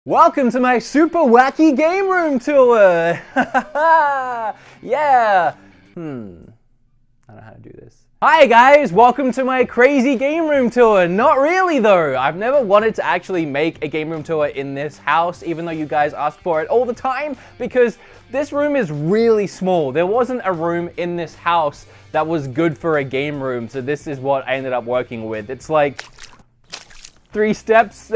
Welcome to my super wacky game room tour! Yeah! I don't know how to do this. Hi guys, welcome to my crazy game room tour. Not really though. I've never wanted to actually make a game room tour in this house, even though you guys ask for it all the time, because this room is really small. There wasn't a room in this house that was good for a game room, so this is what I ended up working with. It's like 3 steps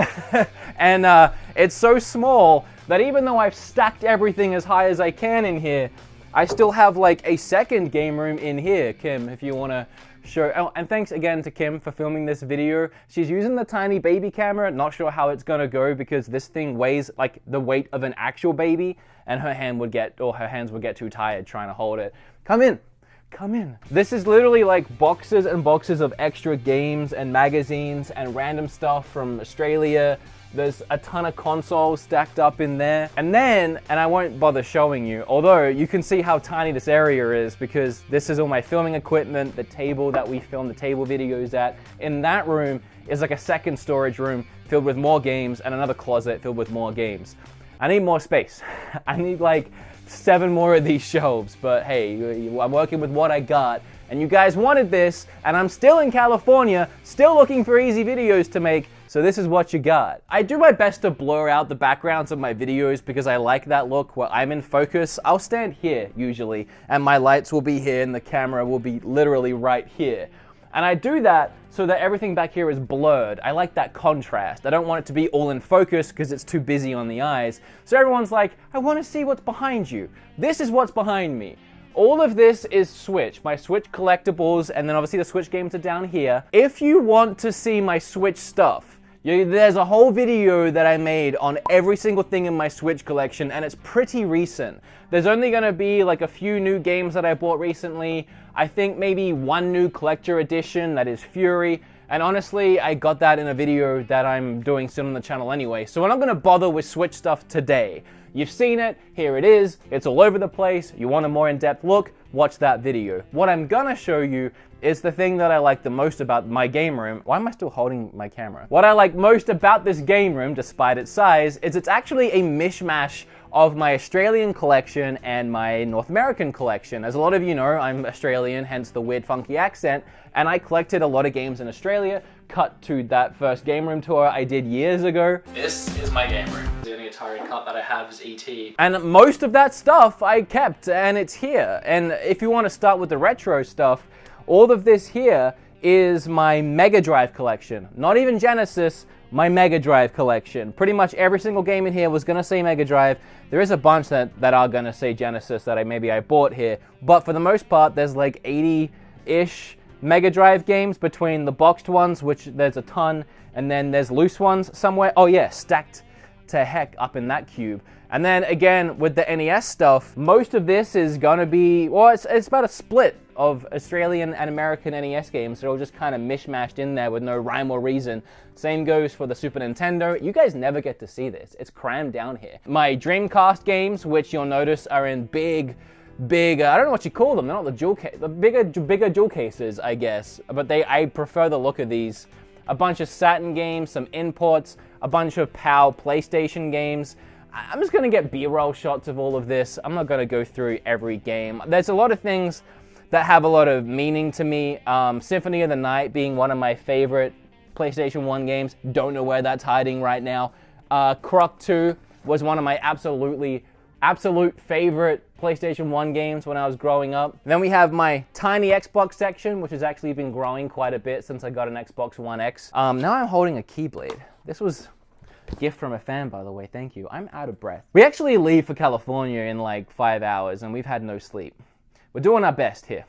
and it's so small that even though I've stacked everything as high as I can in here, I still have like a second game room in here. Kim, if you want to show. Oh, and thanks again to Kim for filming this video. She's using the tiny baby camera. Not sure how it's gonna go because this thing weighs like the weight of an actual baby, and her hands would get too tired trying to hold it. Come in. Come in. This is literally like boxes and boxes of extra games and magazines and random stuff from Australia. There's a ton of consoles stacked up in there. And then, and I won't bother showing you, although you can see how tiny this area is because this is all my filming equipment, the table that we film the table videos at. In that room is like a second storage room filled with more games and another closet filled with more games. I need more space. I need like 7 more of these shelves, but hey, I'm working with what I got, and you guys wanted this, and I'm still in California, still looking for easy videos to make, so this is what you got. I do my best to blur out the backgrounds of my videos because I like that look where I'm in focus. I'll stand here usually, and my lights will be here, and the camera will be literally right here. And I do that so that everything back here is blurred. I like that contrast. I don't want it to be all in focus because it's too busy on the eyes. So everyone's like, I want to see what's behind you. This is what's behind me. All of this is Switch, my Switch collectibles, and then obviously the Switch games are down here. If you want to see my Switch stuff, there's a whole video that I made on every single thing in my Switch collection, and it's pretty recent. There's only gonna be like a few new games that I bought recently. I think maybe 1 new collector edition, that is Fury. And honestly, I got that in a video that I'm doing soon on the channel anyway. So we're not gonna bother with Switch stuff today. You've seen it, here it is, it's all over the place. You want a more in-depth look, watch that video. What I'm gonna show you is the thing that I like the most about my game room. Why am I still holding my camera? What I like most about this game room, despite its size, is it's actually a mishmash of my Australian collection and my North American collection. As a lot of you know, I'm Australian, hence the weird funky accent, and I collected a lot of games in Australia. Cut to that first game room tour I did years ago. This is my game room. The only Atari cut that I have is ET. And most of that stuff I kept, and it's here. And if you want to start with the retro stuff, all of this here is my Mega Drive collection. Not even Genesis, my Mega Drive collection. Pretty much every single game in here was gonna say Mega Drive. There is a bunch that are gonna say Genesis that maybe I bought here, but for the most part, there's like 80-ish Mega Drive games between the boxed ones, which there's a ton, and then there's loose ones somewhere. Oh yeah, stacked to heck up in that cube. And then again, with the NES stuff, most of this is gonna be, well, it's about a split of Australian and American NES games. They're all just kind of mishmashed in there with no rhyme or reason. Same goes for the Super Nintendo. You guys never get to see this. It's crammed down here. My Dreamcast games, which you'll notice are in big, I don't know what you call them. They're not the jewel case, the bigger jewel cases, I guess. But I prefer the look of these. A bunch of Saturn games, some imports, a bunch of PAL PlayStation games. I'm just gonna get B-roll shots of all of this. I'm not gonna go through every game. There's a lot of things that have a lot of meaning to me. Symphony of the Night being one of my favorite PlayStation 1 games. Don't know where that's hiding right now. Croc 2 was one of my absolute favorite PlayStation 1 games when I was growing up. Then we have my tiny Xbox section, which has actually been growing quite a bit since I got an Xbox One X. Now I'm holding a Keyblade. This was a gift from a fan, by the way, thank you. I'm out of breath. We actually leave for California in like 5 hours, and we've had no sleep. We're doing our best here.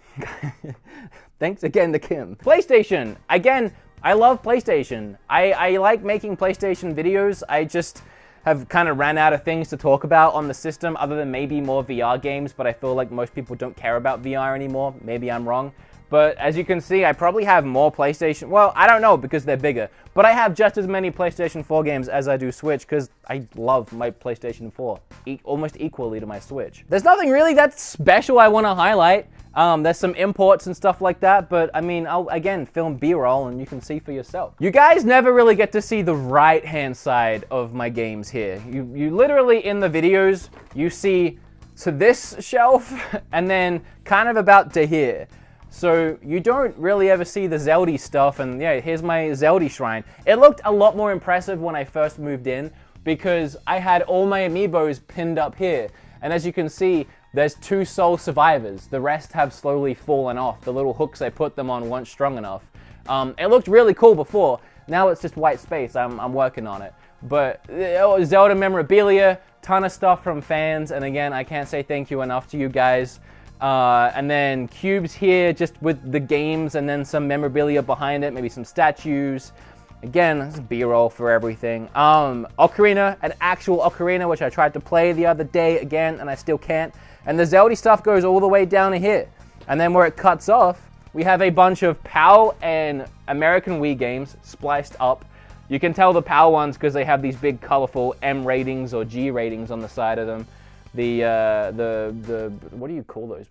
Thanks again to Kim. PlayStation, again, I love PlayStation. I like making PlayStation videos. I just have kind of ran out of things to talk about on the system other than maybe more VR games, but I feel like most people don't care about VR anymore. Maybe I'm wrong. But as you can see, I probably have more PlayStation. Well, I don't know because they're bigger. But I have just as many PlayStation 4 games as I do Switch because I love my PlayStation 4 almost equally to my Switch. There's nothing really that special I want to highlight. There's some imports and stuff like that, but I mean, I'll again film B-roll and you can see for yourself. You guys never really get to see the right-hand side of my games here. You literally in the videos, you see to this shelf and then kind of about to here. So you don't really ever see the Zelda stuff, and yeah, here's my Zelda shrine. It looked a lot more impressive when I first moved in because I had all my amiibos pinned up here. And as you can see, there's 2 sole survivors. The rest have slowly fallen off. The little hooks I put them on weren't strong enough. It looked really cool before. Now it's just white space. I'm working on it. But Zelda memorabilia, ton of stuff from fans. And again, I can't say thank you enough to you guys. And then cubes here just with the games and then some memorabilia behind it, maybe some statues. Again, this is B-roll for everything. Ocarina, an actual Ocarina, which I tried to play the other day again, and I still can't. And the Zelda stuff goes all the way down to here. And then where it cuts off, we have a bunch of PAL and American Wii games spliced up. You can tell the PAL ones because they have these big colorful M ratings or G ratings on the side of them. The what do you call those?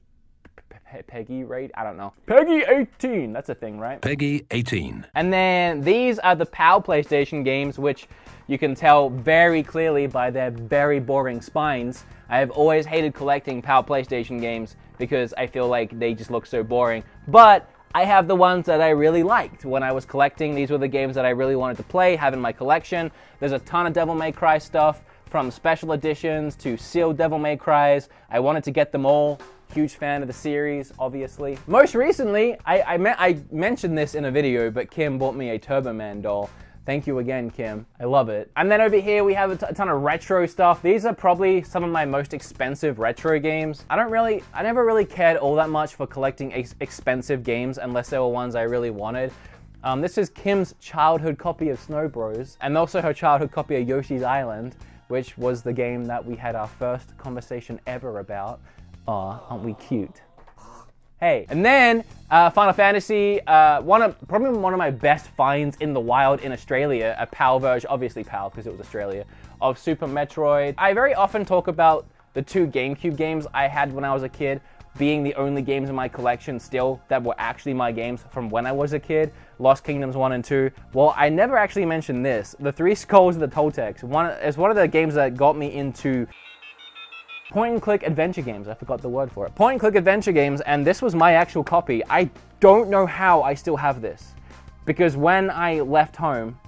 Peggy rate? I don't know. Peggy 18, that's a thing, right? Peggy 18. And then these are the PAL PlayStation games, which you can tell very clearly by their very boring spines. I have always hated collecting PAL PlayStation games because I feel like they just look so boring. But I have the ones that I really liked when I was collecting. These were the games that I really wanted to play, have in my collection. There's a ton of Devil May Cry stuff, from special editions to sealed Devil May Cries. I wanted to get them all. Huge fan of the series, obviously. Most recently, I mentioned this in a video, but Kim bought me a Turbo Man doll. Thank you again, Kim. I love it. And then over here, we have a ton of retro stuff. These are probably some of my most expensive retro games. I never really cared all that much for collecting expensive games unless they were ones I really wanted. This is Kim's childhood copy of Snow Bros, and also her childhood copy of Yoshi's Island, which was the game that we had our first conversation ever about. Aw, aren't we cute? Hey, and then Final Fantasy, probably one of my best finds in the wild in Australia, a PAL version, obviously PAL because it was Australia, of Super Metroid. I very often talk about the 2 GameCube games I had when I was a kid being the only games in my collection still that were actually my games from when I was a kid. Lost Kingdoms 1 and 2. Well, I never actually mentioned this. The 3 Skulls of the Toltecs is one of the games that got me into point-and-click adventure games. I forgot the word for it. Point-and-click adventure games, and this was my actual copy. I don't know how I still have this. Because when I left home,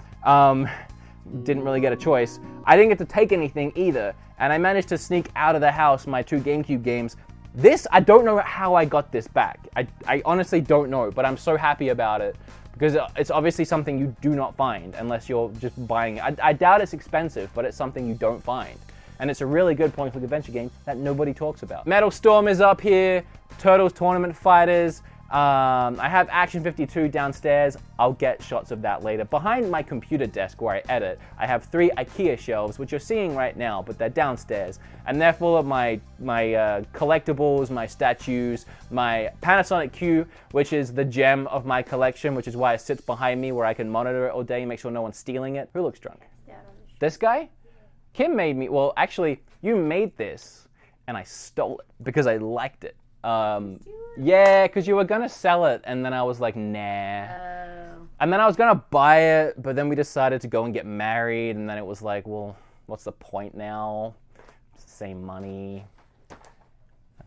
didn't really get a choice, I didn't get to take anything either. And I managed to sneak out of the house my 2 GameCube games. This, I don't know how I got this back. I honestly don't know, but I'm so happy about it. Because it's obviously something you do not find unless you're just buying it. I doubt it's expensive, but it's something you don't find. And it's a really good point-and-click adventure game that nobody talks about. Metal Storm is up here, Turtles Tournament Fighters. I have Action 52 downstairs. I'll get shots of that later. Behind my computer desk where I edit, I have 3 IKEA shelves, which you're seeing right now, but they're downstairs. And they're full of my collectibles, my statues, my Panasonic Q, which is the gem of my collection, which is why it sits behind me where I can monitor it all day and make sure no one's stealing it. Who looks drunk? Yeah, this guy? Kim made me, well, actually, you made this, and I stole it because I liked it. Yeah, because you were gonna sell it, and then I was like, nah. And then I was gonna buy it, but then we decided to go and get married, and then it was like, well, what's the point now? It's the same money.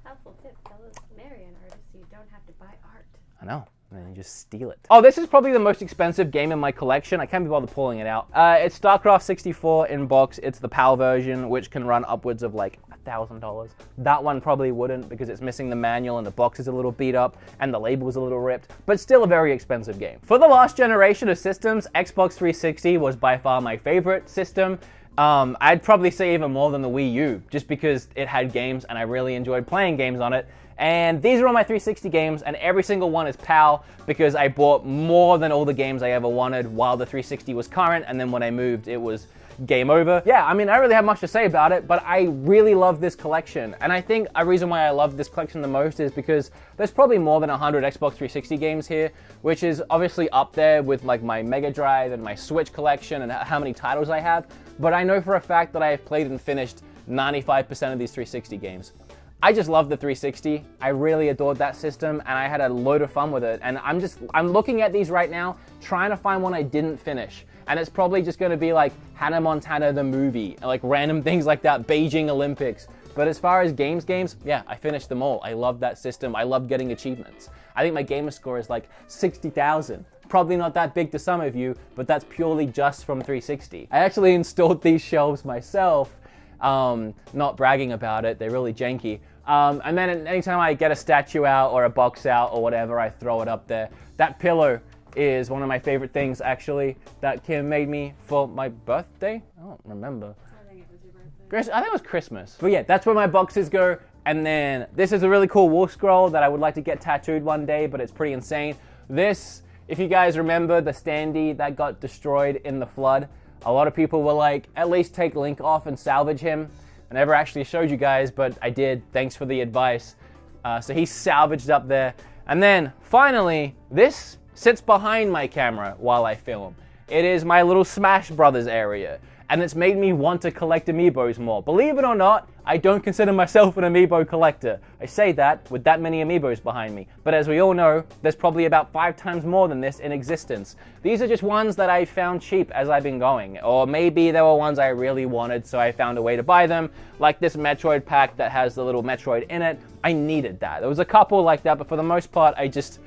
Helpful tip, fellas, marry an artist so you don't have to buy art. I know. And then you just steal it. Oh, this is probably the most expensive game in my collection. I can't be bothered pulling it out. It's StarCraft 64 in box. It's the PAL version, which can run upwards of like $1,000. That one probably wouldn't because it's missing the manual and the box is a little beat up and the label is a little ripped, but still a very expensive game. For the last generation of systems, Xbox 360 was by far my favorite system. I'd probably say even more than the Wii U, just because it had games and I really enjoyed playing games on it. And these are all my 360 games, and every single one is PAL because I bought more than all the games I ever wanted while the 360 was current, and then when I moved, it was game over. Yeah, I mean, I don't really have much to say about it, but I really love this collection. And I think a reason why I love this collection the most is because there's probably more than 100 Xbox 360 games here, which is obviously up there with like my Mega Drive and my Switch collection and how many titles I have. But I know for a fact that I have played and finished 95% of these 360 games. I just love the 360. I really adored that system and I had a load of fun with it. And I'm looking at these right now, trying to find one I didn't finish. And it's probably just gonna be like Hannah Montana the movie, like random things like that, Beijing Olympics. But as far as games, yeah, I finished them all. I love that system. I love getting achievements. I think my gamer score is like 60,000. Probably not that big to some of you, but that's purely just from 360. I actually installed these shelves myself. Not bragging about it, they're really janky. And then anytime I get a statue out or a box out or whatever, I throw it up there. That pillow is one of my favorite things, actually, that Kim made me for my birthday. I don't remember. I think it was your birthday. I think it was Christmas. But yeah, that's where my boxes go. And then this is a really cool wall scroll that I would like to get tattooed one day, but it's pretty insane. This, if you guys remember the standee that got destroyed in the flood, a lot of people were like, at least take Link off and salvage him. I never actually showed you guys, but I did. Thanks for the advice. So he's salvaged up there. And then finally, this sits behind my camera while I film. It is my little Smash Brothers area. And it's made me want to collect amiibos more. Believe it or not, I don't consider myself an amiibo collector. I say that with that many amiibos behind me. But as we all know, there's probably about 5 times more than this in existence. These are just ones that I found cheap as I've been going. Or maybe there were ones I really wanted, so I found a way to buy them. Like this Metroid pack that has the little Metroid in it. I needed that. There was a couple like that, but for the most part, I just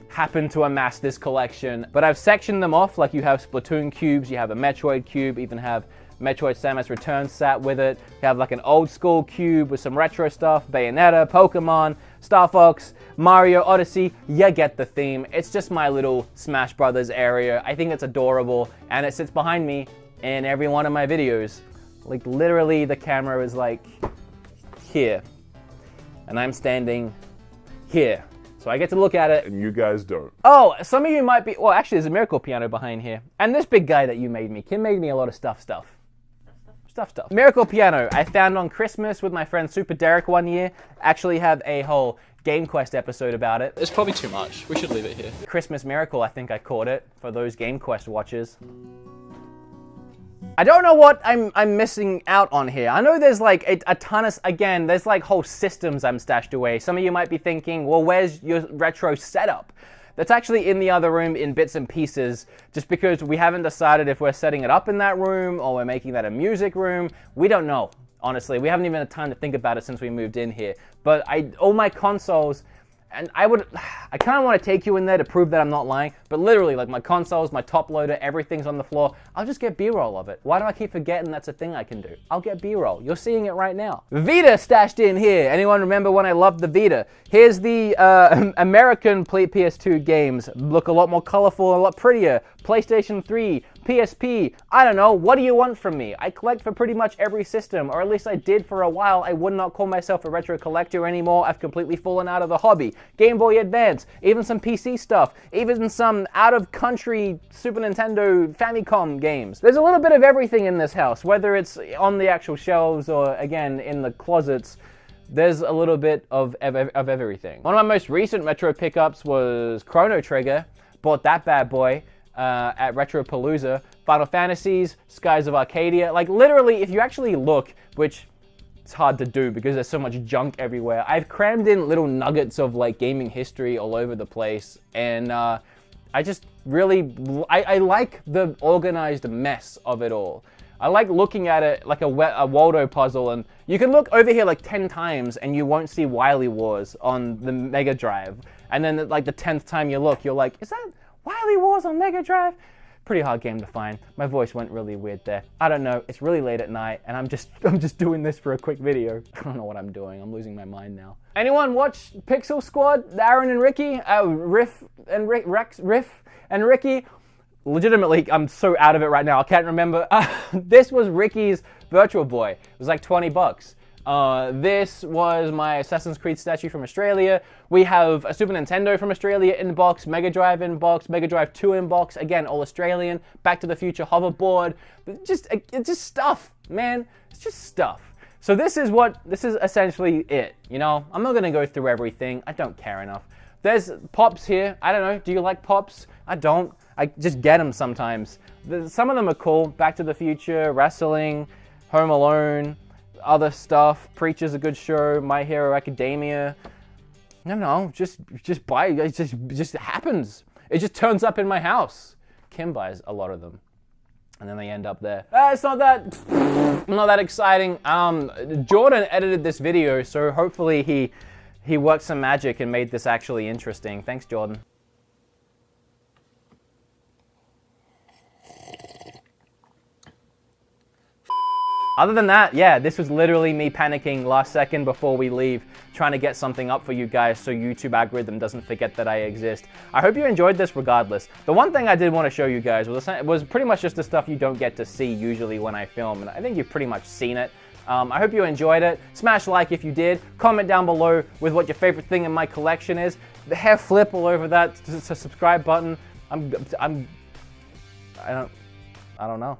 happened to amass this collection. But I've sectioned them off, like you have Splatoon cubes, you have a Metroid cube, even have Metroid Samus Returns sat with it. You have like an old school cube with some retro stuff, Bayonetta, Pokemon, Star Fox, Mario Odyssey. You get the theme. It's just my little Smash Brothers area. I think it's adorable, and it sits behind me in every one of my videos. Like literally the camera is like here, and I'm standing here. So I get to look at it. And you guys don't. Oh, some of you might be, well, actually there's a Miracle Piano behind here. And this big guy that you made me. Kim made me a lot of stuff. Miracle Piano, I found on Christmas with my friend Super Derek one year. Actually have a whole Game Quest episode about it. It's probably too much. We should leave it here. Christmas Miracle, I think I called it, for those Game Quest watchers. I don't know what I'm missing out on here. I know there's like a ton of, again, there's like whole systems I'm stashed away. Some of you might be thinking, well, where's your retro setup? That's actually in the other room in bits and pieces, just because we haven't decided if we're setting it up in that room or we're making that a music room. We don't know, honestly. We haven't even had time to think about it since we moved in here. But all my consoles, and I kind of want to take you in there to prove that I'm not lying, but literally, like my consoles, my top loader, everything's on the floor. I'll just get B-roll of it. Why do I keep forgetting that's a thing I can do? I'll get B-roll. You're seeing it right now. Vita stashed in here. Anyone remember when I loved the Vita? Here's the American PS2 games. Look a lot more colorful, a lot prettier. PlayStation 3, PSP, I don't know, what do you want from me? I collect for pretty much every system, or at least I did for a while. I would not call myself a retro collector anymore. I've completely fallen out of the hobby. Game Boy Advance, even some PC stuff, even some out-of-country Super Nintendo Famicom games. There's a little bit of everything in this house, whether it's on the actual shelves or, again, in the closets. There's a little bit of everything. One of my most recent retro pickups was Chrono Trigger. Bought that bad boy at Retropalooza. Final Fantasies, Skies of Arcadia. Like literally, if you actually look, which it's hard to do because there's so much junk everywhere, I've crammed in little nuggets of like gaming history all over the place. And I just really, I like the organized mess of it all. I like looking at it like a Waldo puzzle, and you can look over here like 10 times and you won't see Wily Wars on the Mega Drive. And then like the 10th time you look, you're like, is that Wily Wars on Mega Drive? Pretty hard game to find. My voice went really weird there. I don't know, it's really late at night and I'm just doing this for a quick video. I don't know what I'm doing, I'm losing my mind now. Anyone watch Pixel Squad? Aaron and Ricky? Riff and Ricky? Legitimately, I'm so out of it right now, I can't remember. This was Ricky's Virtual Boy. It was like 20 bucks. This was my Assassin's Creed statue from Australia. We have a Super Nintendo from Australia in box, Mega Drive in box, Mega Drive 2 in box, again, all Australian, Back to the Future hoverboard. It's just stuff, man. It's just stuff. So this is essentially it, you know? I'm not gonna go through everything. I don't care enough. There's pops here. I don't know, do you like pops? I don't. I just get them sometimes. Some of them are cool. Back to the Future, wrestling, Home Alone, other stuff. Preacher's a good show. My Hero Academia. No, just buy it. It just happens. It just turns up in my house. Kim buys a lot of them, and then they end up there. It's not that exciting. Jordan edited this video, so hopefully he worked some magic and made this actually interesting. Thanks, Jordan. Other than that, yeah, this was literally me panicking last second before we leave, trying to get something up for you guys so YouTube algorithm doesn't forget that I exist. I hope you enjoyed this regardless. The one thing I did want to show you guys was pretty much just the stuff you don't get to see usually when I film, and I think you've pretty much seen it. I hope you enjoyed it. Smash like if you did. Comment down below with what your favorite thing in my collection is. The hair flip all over that, the subscribe button. I don't know.